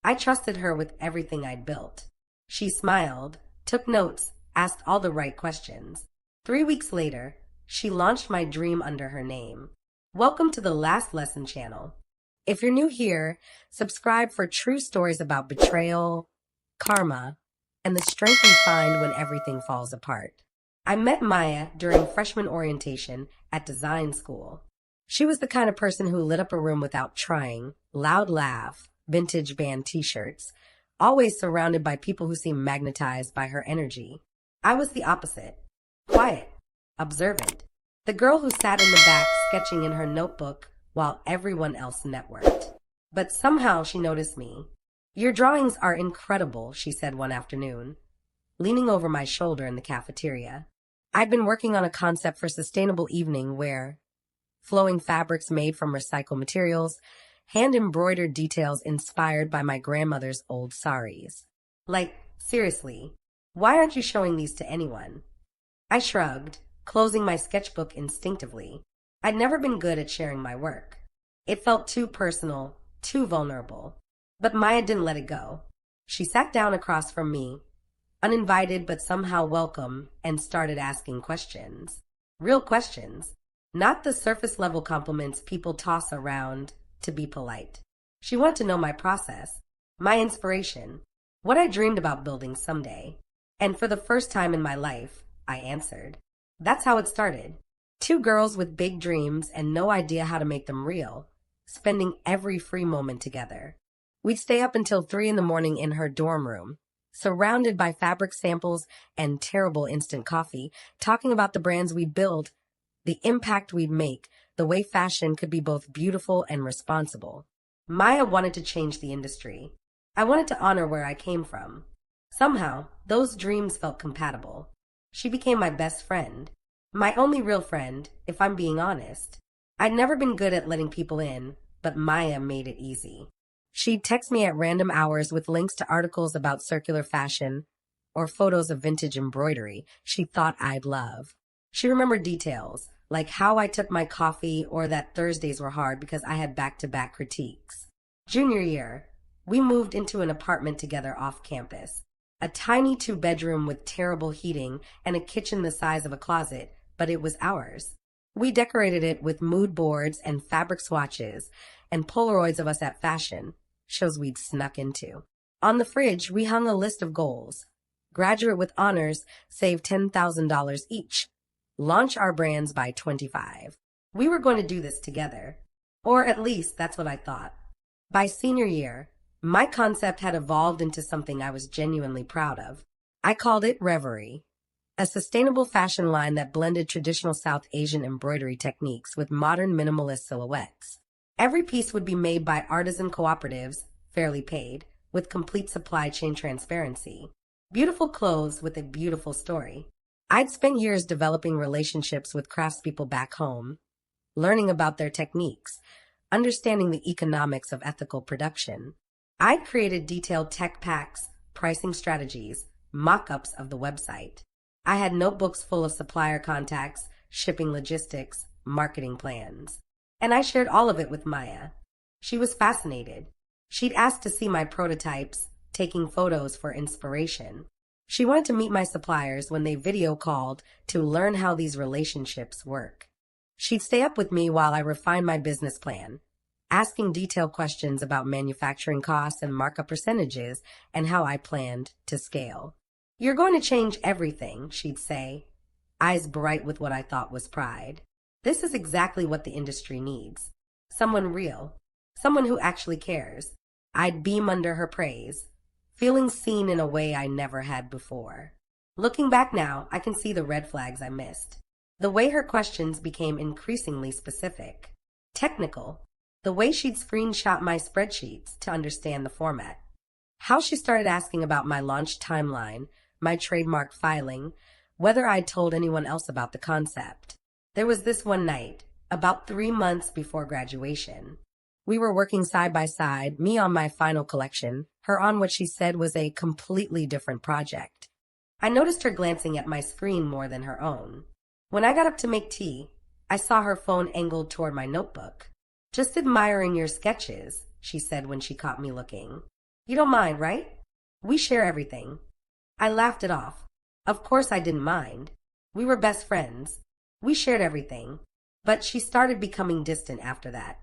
I trusted her with everything I'd built. She smiled, took notes, asked all the right questions. 3 weeks later, she launched my dream under her name. Welcome to the Last Lesson channel. If you're new here, subscribe for true stories about betrayal, karma, and the strength we find when everything falls apart. I met Maya during freshman orientation at design school. She was the kind of person who lit up a room without trying, loud laugh, vintage band t-shirts, always surrounded by people who seemed magnetized by her energy. I was the opposite. Quiet, observant. The girl who sat in the back sketching in her notebook while everyone else networked. But somehow she noticed me. "Your drawings are incredible," she said one afternoon, leaning over my shoulder in the cafeteria. I'd been working on a concept for sustainable evening wear, flowing fabrics made from recycled materials, hand-embroidered details inspired by my grandmother's old saris. Like, seriously, why aren't you showing these to anyone? I shrugged, closing my sketchbook instinctively. I'd never been good at sharing my work. It felt too personal, too vulnerable. But Maya didn't let it go. She sat down across from me, uninvited but somehow welcome, and started asking questions. Real questions. Not the surface-level compliments people toss around to be polite. She wanted to know my process, my inspiration, what I dreamed about building someday. And for the first time in my life, I answered. That's how it started. Two girls with big dreams and no idea how to make them real, spending every free moment together. We'd stay up until 3 a.m. in her dorm room, surrounded by fabric samples and terrible instant coffee, talking about the brands we'd build, the impact we'd make, the way fashion could be both beautiful and responsible. Maya wanted to change the industry. I wanted to honor where I came from. Somehow, those dreams felt compatible. She became my best friend. My only real friend, if I'm being honest. I'd never been good at letting people in, but Maya made it easy. She'd text me at random hours with links to articles about circular fashion or photos of vintage embroidery she thought I'd love. She remembered details, like how I took my coffee or that Thursdays were hard because I had back-to-back critiques. Junior year, we moved into an apartment together off campus. A tiny 2-bedroom with terrible heating and a kitchen the size of a closet, but it was ours. We decorated it with mood boards and fabric swatches and Polaroids of us at fashion shows we'd snuck into. On the fridge, we hung a list of goals. Graduate with honors, save $10,000 each. Launch our brands by 25. We were going to do this together. Or at least that's what I thought. By senior year, my concept had evolved into something I was genuinely proud of. I called it Reverie, a sustainable fashion line that blended traditional South Asian embroidery techniques with modern minimalist silhouettes. Every piece would be made by artisan cooperatives, fairly paid, with complete supply chain transparency. Beautiful clothes with a beautiful story. I'd spent years developing relationships with craftspeople back home, learning about their techniques, understanding the economics of ethical production. I'd created detailed tech packs, pricing strategies, mock-ups of the website. I had notebooks full of supplier contacts, shipping logistics, marketing plans. And I shared all of it with Maya. She was fascinated. She'd asked to see my prototypes, taking photos for inspiration. She wanted to meet my suppliers when they video called to learn how these relationships work. She'd stay up with me while I refined my business plan, asking detailed questions about manufacturing costs and markup percentages and how I planned to scale. "You're going to change everything," she'd say, eyes bright with what I thought was pride. This is exactly what the industry needs. Someone real. Someone who actually cares. I'd beam under her praise, feeling seen in a way I never had before. Looking back now, I can see the red flags I missed. The way her questions became increasingly specific. Technical. The way she'd screenshot my spreadsheets to understand the format. How she started asking about my launch timeline, my trademark filing, whether I'd told anyone else about the concept. There was this one night, about 3 months before graduation. We were working side by side, me on my final collection, her on what she said was a completely different project. I noticed her glancing at my screen more than her own. When I got up to make tea, I saw her phone angled toward my notebook. "Just admiring your sketches," she said when she caught me looking. You don't mind, right? We share everything. I laughed it off. Of course I didn't mind. We were best friends. We shared everything. But she started becoming distant after that.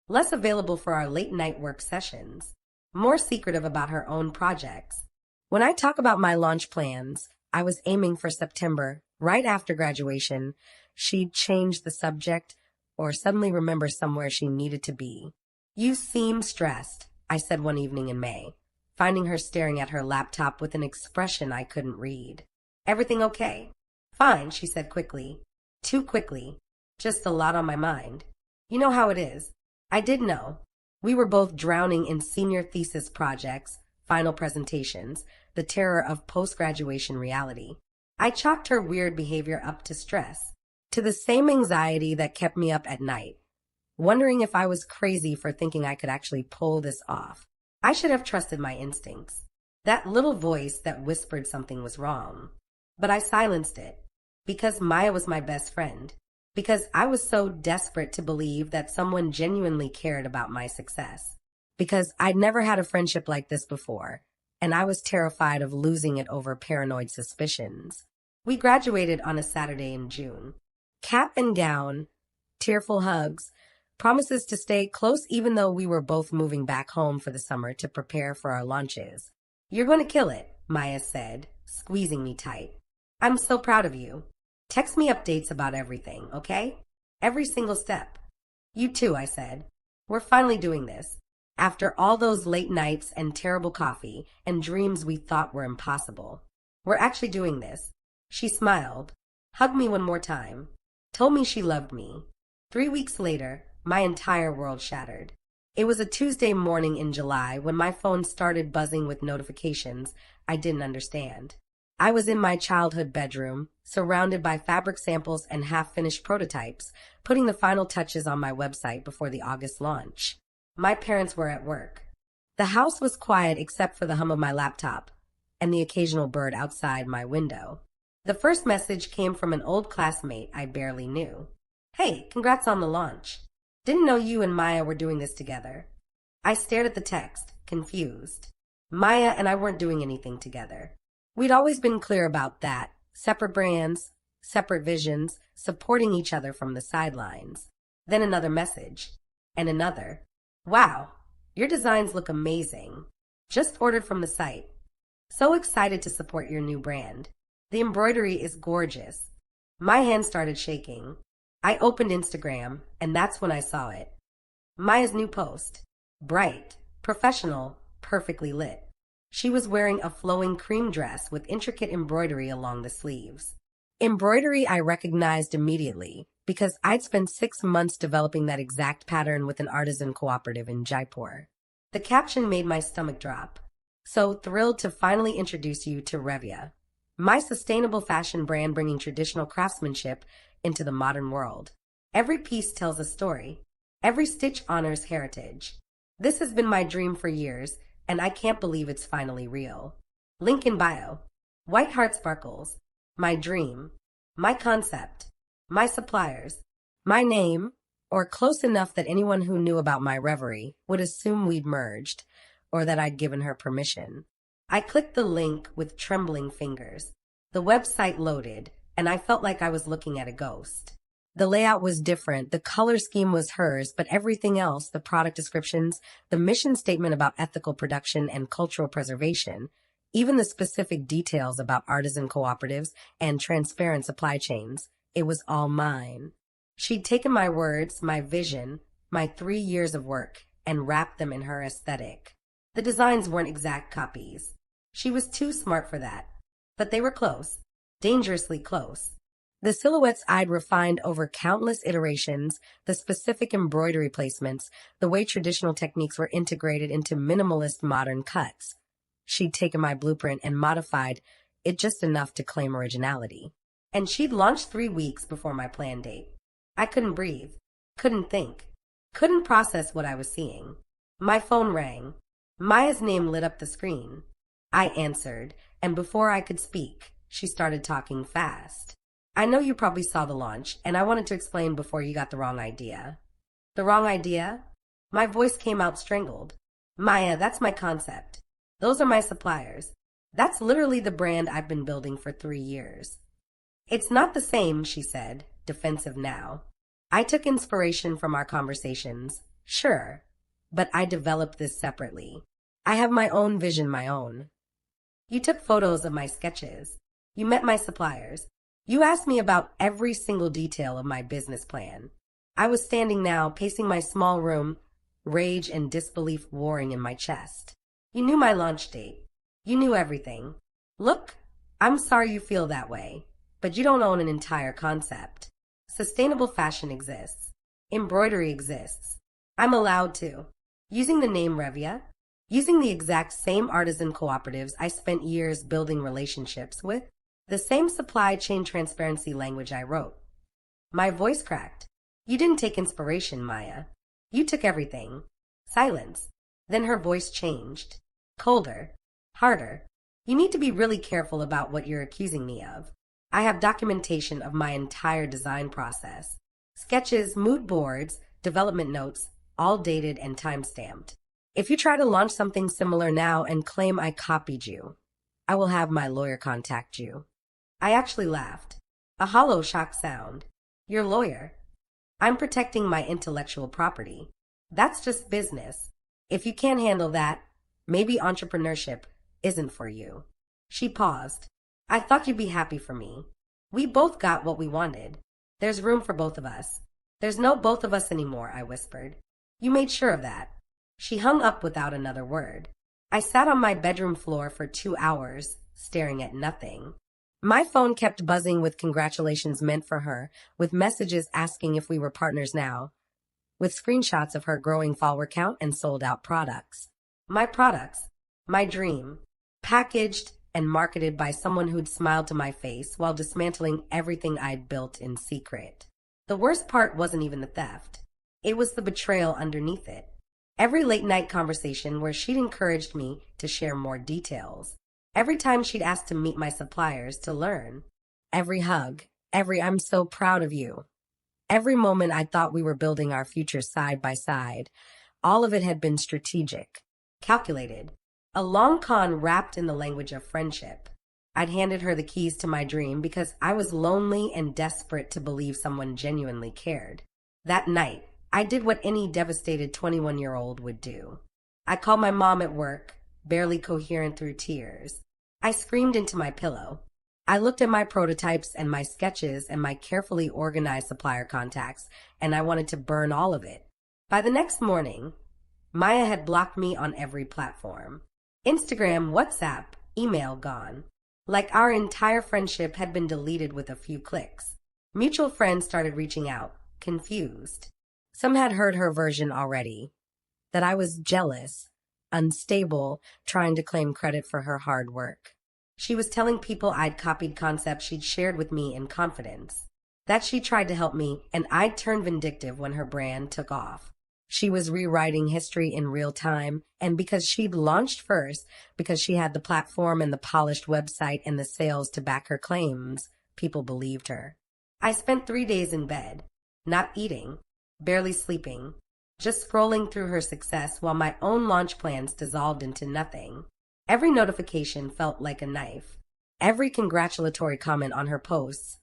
Less available for our late night work sessions. More secretive about her own projects. When I talk about my launch plans, I was aiming for September, right after graduation. She'd change the subject or suddenly remember somewhere she needed to be. You seem stressed, I said one evening in May, finding her staring at her laptop with an expression I couldn't read. Everything okay? Fine, she said quickly. Too quickly. Just a lot on my mind. You know how it is. I did know. We were both drowning in senior thesis projects, final presentations, the terror of post-graduation reality. I chalked her weird behavior up to stress, to the same anxiety that kept me up at night, wondering if I was crazy for thinking I could actually pull this off. I should have trusted my instincts. That little voice that whispered something was wrong. But I silenced it, because Maya was my best friend, because I was so desperate to believe that someone genuinely cared about my success, because I'd never had a friendship like this before, and I was terrified of losing it over paranoid suspicions. We graduated on a Saturday in June. Cap and gown, tearful hugs, promises to stay close even though we were both moving back home for the summer to prepare for our launches. You're going to kill it, Maya said, squeezing me tight. I'm so proud of you. Text me updates about everything, okay? Every single step. You too, I said. We're finally doing this. After all those late nights and terrible coffee and dreams we thought were impossible. We're actually doing this. She smiled, hugged me one more time, told me she loved me. 3 weeks later, my entire world shattered. It was a Tuesday morning in July when my phone started buzzing with notifications I didn't understand. I was in my childhood bedroom, surrounded by fabric samples and half-finished prototypes, putting the final touches on my website before the August launch. My parents were at work. The house was quiet except for the hum of my laptop and the occasional bird outside my window. The first message came from an old classmate I barely knew. Hey, congrats on the launch. Didn't know you and Maya were doing this together. I stared at the text, confused. Maya and I weren't doing anything together. We'd always been clear about that. Separate brands, separate visions, supporting each other from the sidelines. Then another message. And another. Wow, your designs look amazing. Just ordered from the site. So excited to support your new brand. The embroidery is gorgeous. My hand started shaking. I opened Instagram, and that's when I saw it. Maya's new post. Bright, professional, perfectly lit. She was wearing a flowing cream dress with intricate embroidery along the sleeves. Embroidery I recognized immediately because I'd spent 6 months developing that exact pattern with an artisan cooperative in Jaipur. The caption made my stomach drop. So thrilled to finally introduce you to Revia, my sustainable fashion brand bringing traditional craftsmanship into the modern world. Every piece tells a story. Every stitch honors heritage. This has been my dream for years, and I can't believe it's finally real. Link in bio. White heart sparkles. My dream. My concept. My suppliers. My name, or close enough that anyone who knew about my reverie would assume we'd merged, or that I'd given her permission. I clicked the link with trembling fingers. The website loaded, and I felt like I was looking at a ghost. The layout was different, the color scheme was hers, but everything else, the product descriptions, the mission statement about ethical production and cultural preservation, even the specific details about artisan cooperatives and transparent supply chains, it was all mine. She'd taken my words, my vision, my 3 years of work, and wrapped them in her aesthetic. The designs weren't exact copies. She was too smart for that. But they were close, dangerously close. The silhouettes I'd refined over countless iterations, the specific embroidery placements, the way traditional techniques were integrated into minimalist modern cuts. She'd taken my blueprint and modified it just enough to claim originality. And she'd launched 3 weeks before my planned date. I couldn't breathe, couldn't think, couldn't process what I was seeing. My phone rang. Maya's name lit up the screen. I answered, and before I could speak, she started talking fast. I know you probably saw the launch, and I wanted to explain before you got the wrong idea. The wrong idea? My voice came out strangled. Maya, that's my concept. Those are my suppliers. That's literally the brand I've been building for 3 years. It's not the same, she said, defensive now. I took inspiration from our conversations, sure, but I developed this separately. I have my own vision, my own. You took photos of my sketches. You met my suppliers. You asked me about every single detail of my business plan. I was standing now, pacing my small room, rage and disbelief warring in my chest. You knew my launch date. You knew everything. Look, I'm sorry you feel that way, but you don't own an entire concept. Sustainable fashion exists. Embroidery exists. I'm allowed to. Using the name Revia, using the exact same artisan cooperatives I spent years building relationships with, the same supply chain transparency language I wrote. My voice cracked. You didn't take inspiration, Maya. You took everything. Silence. Then her voice changed. Colder. Harder. You need to be really careful about what you're accusing me of. I have documentation of my entire design process. Sketches, mood boards, development notes, all dated and time-stamped. If you try to launch something similar now and claim I copied you, I will have my lawyer contact you. I actually laughed. A hollow, shocked sound. Your lawyer? I'm protecting my intellectual property. That's just business. If you can't handle that, maybe entrepreneurship isn't for you. She paused. I thought you'd be happy for me. We both got what we wanted. There's room for both of us. There's no both of us anymore, I whispered. You made sure of that. She hung up without another word. I sat on my bedroom floor for 2 hours, staring at nothing. My phone kept buzzing with congratulations meant for her, with messages asking if we were partners now, with screenshots of her growing follower count and sold-out products. My products, my dream, packaged and marketed by someone who'd smiled to my face while dismantling everything I'd built in secret. The worst part wasn't even the theft. It was the betrayal underneath it. Every late-night conversation where she'd encouraged me to share more details. Every time she'd asked to meet my suppliers to learn. Every hug. Every "I'm so proud of you." Every moment I thought we were building our future side by side. All of it had been strategic, calculated. A long con wrapped in the language of friendship. I'd handed her the keys to my dream because I was lonely and desperate to believe someone genuinely cared. That night, I did what any devastated 21-year-old would do. I called my mom at work, barely coherent through tears. I screamed into my pillow. I looked at my prototypes and my sketches and my carefully organized supplier contacts, and I wanted to burn all of it. By the next morning, Maya had blocked me on every platform. Instagram, WhatsApp, email gone. Like our entire friendship had been deleted with a few clicks. Mutual friends started reaching out, confused. Some had heard her version already, that I was jealous, unstable, trying to claim credit for her hard work. She was telling people I'd copied concepts she'd shared with me in confidence, that she tried to help me, and I'd turn vindictive when her brand took off. She was rewriting history in real time, and because she'd launched first, because she had the platform and the polished website and the sales to back her claims, people believed her. I spent 3 days in bed, not eating, barely sleeping, just scrolling through her success while my own launch plans dissolved into nothing. Every notification felt like a knife. Every congratulatory comment on her posts,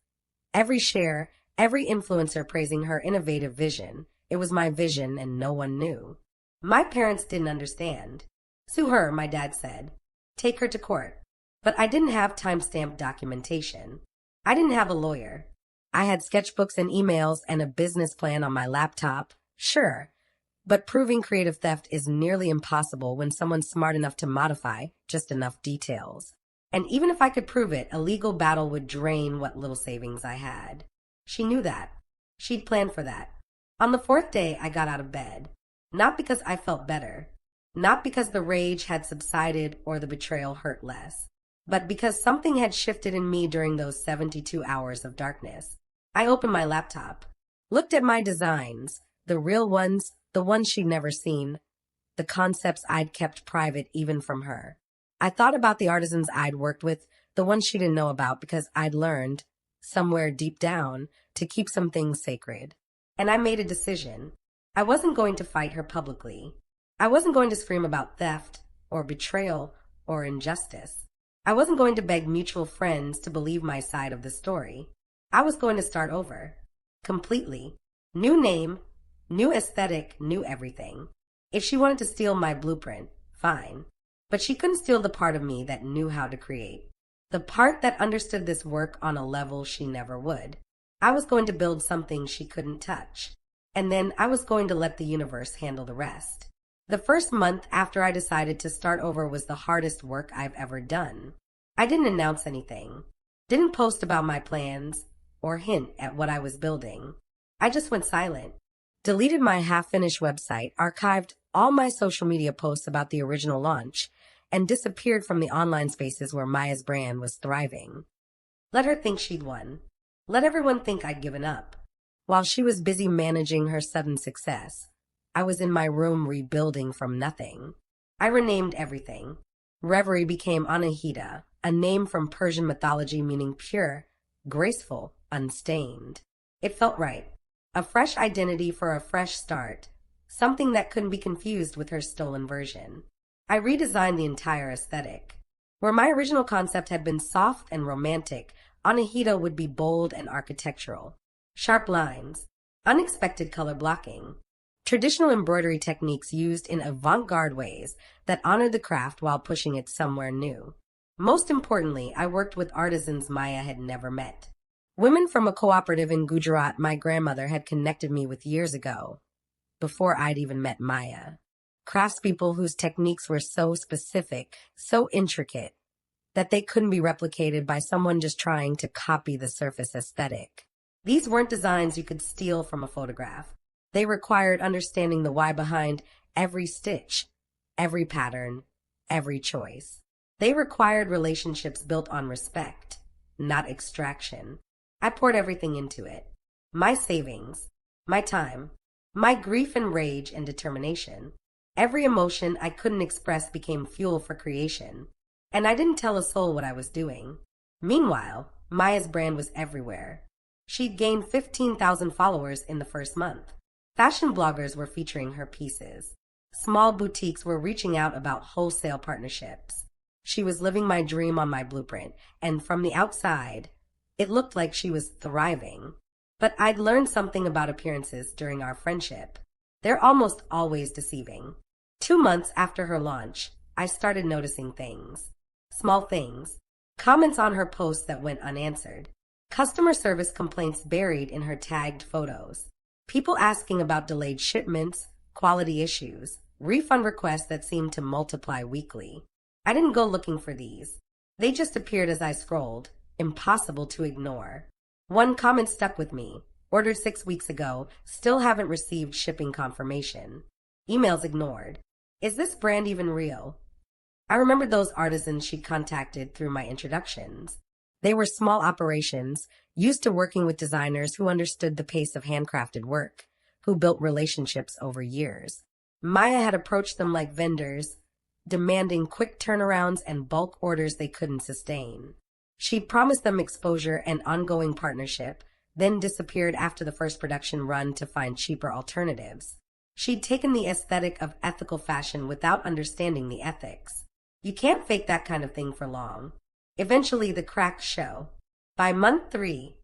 every share, every influencer praising her innovative vision. It was my vision and no one knew. My parents didn't understand. Sue her, my dad said. Take her to court. But I didn't have time-stamped documentation. I didn't have a lawyer. I had sketchbooks and emails and a business plan on my laptop, sure. But proving creative theft is nearly impossible when someone's smart enough to modify just enough details. And even if I could prove it, a legal battle would drain what little savings I had. She knew that. She'd planned for that. On the 4th day, I got out of bed. Not because I felt better. Not because the rage had subsided or the betrayal hurt less. But because something had shifted in me during those 72 hours of darkness. I opened my laptop. Looked at my designs. The real ones, the ones she'd never seen. The concepts I'd kept private even from her. I thought about the artisans I'd worked with, the ones she didn't know about because I'd learned, somewhere deep down, to keep some things sacred. And I made a decision. I wasn't going to fight her publicly. I wasn't going to scream about theft or betrayal or injustice. I wasn't going to beg mutual friends to believe my side of the story. I was going to start over. Completely. New name, new aesthetic, new everything. If she wanted to steal my blueprint, fine. But she couldn't steal the part of me that knew how to create. The part that understood this work on a level she never would. I was going to build something she couldn't touch. And then I was going to let the universe handle the rest. The first month after I decided to start over was the hardest work I've ever done. I didn't announce anything, didn't post about my plans, or hint at what I was building. I just went silent, deleted my half-finished website, archived all my social media posts about the original launch, and disappeared from the online spaces where Maya's brand was thriving. Let her think she'd won. Let everyone think I'd given up. While she was busy managing her sudden success, I was in my room rebuilding from nothing. I renamed everything. Reverie became Anahita, a name from Persian mythology meaning pure, graceful, unstained. It felt right. A fresh identity for a fresh start, something that couldn't be confused with her stolen version. I redesigned the entire aesthetic. Where my original concept had been soft and romantic, Anahita would be bold and architectural. Sharp lines, unexpected color blocking, traditional embroidery techniques used in avant-garde ways that honored the craft while pushing it somewhere new. Most importantly, I worked with artisans Maya had never met. Women from a cooperative in Gujarat my grandmother had connected me with years ago, before I'd even met Maya. Craftspeople whose techniques were so specific, so intricate, that they couldn't be replicated by someone just trying to copy the surface aesthetic. These weren't designs you could steal from a photograph. They required understanding the why behind every stitch, every pattern, every choice. They required relationships built on respect, not extraction. I poured everything into it. My savings, my time, my grief and rage and determination. Every emotion I couldn't express became fuel for creation. And I didn't tell a soul what I was doing. Meanwhile, Maya's brand was everywhere. She'd gained 15,000 followers in the first month. Fashion bloggers were featuring her pieces. Small boutiques were reaching out about wholesale partnerships. She was living my dream on my blueprint, and from the outside, it looked like she was thriving. But I'd learned something about appearances during our friendship. They're almost always deceiving. 2 months after her launch, I started noticing things. Small things. Comments on her posts that went unanswered. Customer service complaints buried in her tagged photos. People asking about delayed shipments, quality issues, refund requests that seemed to multiply weekly. I didn't go looking for these. They just appeared as I scrolled, impossible to ignore. One comment stuck with me. Ordered 6 weeks ago, still haven't received shipping confirmation. Emails ignored. Is this brand even real? I remembered those artisans she'd contacted through my introductions. They were small operations, used to working with designers who understood the pace of handcrafted work, who built relationships over years. Maya had approached them like vendors, demanding quick turnarounds and bulk orders they couldn't sustain. She'd promised them exposure and ongoing partnership, then disappeared after the first production run to find cheaper alternatives. She'd taken the aesthetic of ethical fashion without understanding the ethics. You can't fake that kind of thing for long. Eventually, the cracks show. By month 3,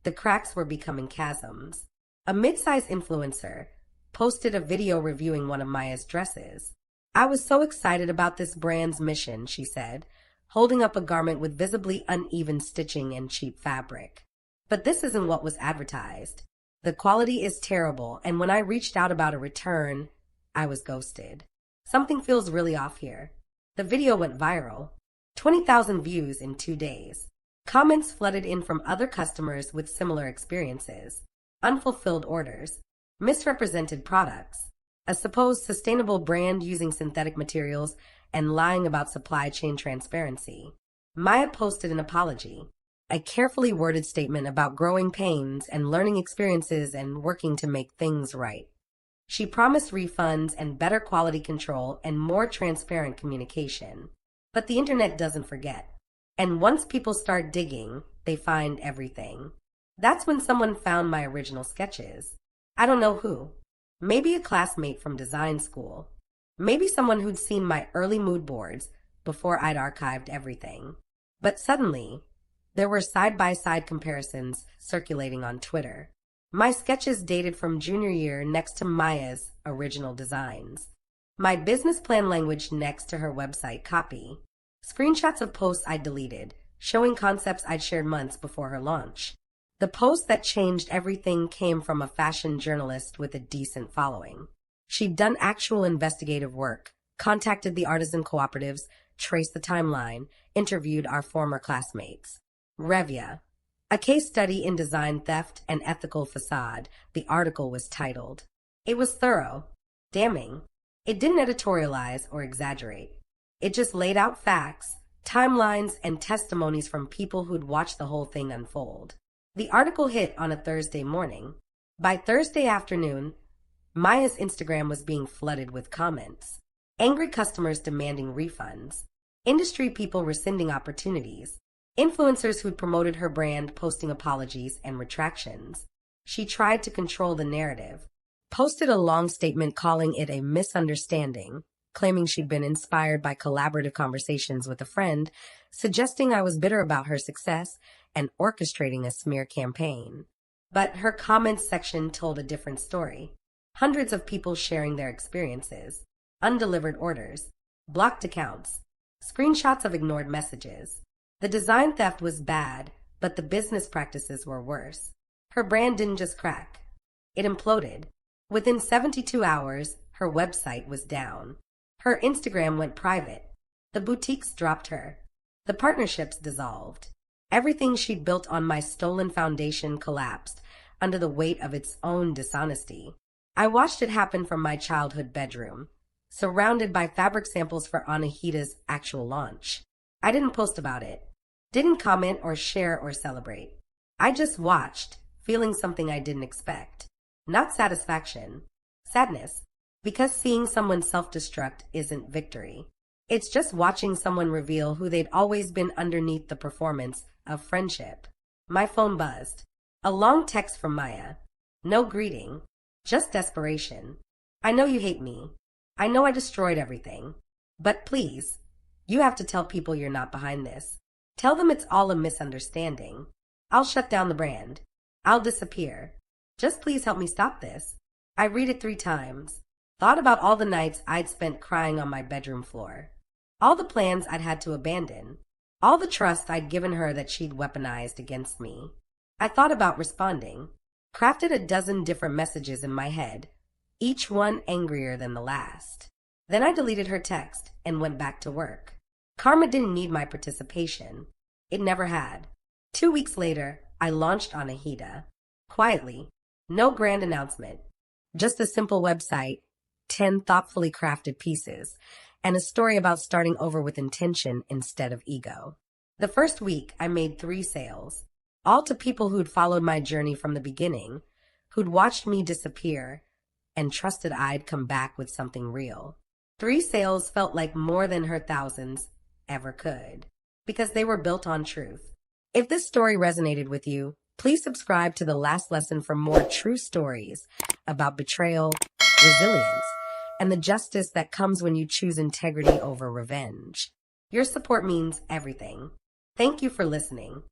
the cracks were becoming chasms. A mid-size influencer posted a video reviewing one of Maya's dresses. I was so excited about this brand's mission, she said, holding up a garment with visibly uneven stitching and cheap fabric. But this isn't what was advertised. The quality is terrible, and when I reached out about a return, I was ghosted. Something feels really off here. The video went viral. 20,000 views in 2 days. Comments flooded in from other customers with similar experiences. Unfulfilled orders. Misrepresented products. A supposed sustainable brand using synthetic materials and lying about supply chain transparency. Maya posted an apology. A carefully worded statement about growing pains and learning experiences and working to make things right. She promised refunds and better quality control and more transparent communication. But the internet doesn't forget. And once people start digging, they find everything. That's when someone found my original sketches. I don't know who. Maybe a classmate from design school. Maybe someone who'd seen my early mood boards before I'd archived everything. But suddenly, there were side-by-side comparisons circulating on Twitter. My sketches dated from junior year next to Maya's original designs. My business plan language next to her website copy. Screenshots of posts I'd deleted, showing concepts I'd shared months before her launch. The post that changed everything came from a fashion journalist with a decent following. She'd done actual investigative work, contacted the artisan cooperatives, traced the timeline, interviewed our former classmates. Revia, a case study in design theft and ethical facade, the article was titled. It was thorough, damning. It didn't editorialize or exaggerate. It just laid out facts, timelines, and testimonies from people who'd watched the whole thing unfold. The article hit on a Thursday morning. By Thursday afternoon, Maya's Instagram was being flooded with comments. Angry customers demanding refunds. Industry people rescinding opportunities. Influencers who'd promoted her brand posting apologies and retractions. She tried to control the narrative. Posted a long statement calling it a misunderstanding, claiming she'd been inspired by collaborative conversations with a friend, suggesting I was bitter about her success, and orchestrating a smear campaign. But her comments section told a different story. Hundreds of people sharing their experiences, undelivered orders, blocked accounts, screenshots of ignored messages. The design theft was bad, but the business practices were worse. Her brand didn't just crack. It imploded. Within 72 hours, her website was down. Her Instagram went private. The boutiques dropped her. The partnerships dissolved. Everything she'd built on my stolen foundation collapsed under the weight of its own dishonesty. I watched it happen from my childhood bedroom, surrounded by fabric samples for Anahida's actual launch. I didn't post about it, didn't comment or share or celebrate. I just watched, feeling something I didn't expect. Not satisfaction, sadness, because seeing someone self-destruct isn't victory. It's just watching someone reveal who they'd always been underneath the performance of friendship. My phone buzzed. A long text from Maya. No greeting, just desperation. I know you hate me. I know I destroyed everything. But please, you have to tell people you're not behind this. Tell them it's all a misunderstanding. I'll shut down the brand. I'll disappear. Just please help me stop this. I read it 3 times. Thought about all the nights I'd spent crying on my bedroom floor. All the plans I'd had to abandon. All the trust I'd given her that she'd weaponized against me. I thought about responding. Crafted a dozen different messages in my head, each one angrier than the last. Then I deleted her text and went back to work. Karma didn't need my participation. It never had. 2 weeks later, I launched Anahida. Quietly. No grand announcement. Just a simple website, 10 thoughtfully crafted pieces, and a story about starting over with intention instead of ego. The first week, I made 3 sales, all to people who'd followed my journey from the beginning, who'd watched me disappear, and trusted I'd come back with something real. 3 sales felt like more than her thousands ever could, because they were built on truth. If this story resonated with you, please subscribe to The Last Lesson for more true stories about betrayal, resilience, and the justice that comes when you choose integrity over revenge. Your support means everything. Thank you for listening.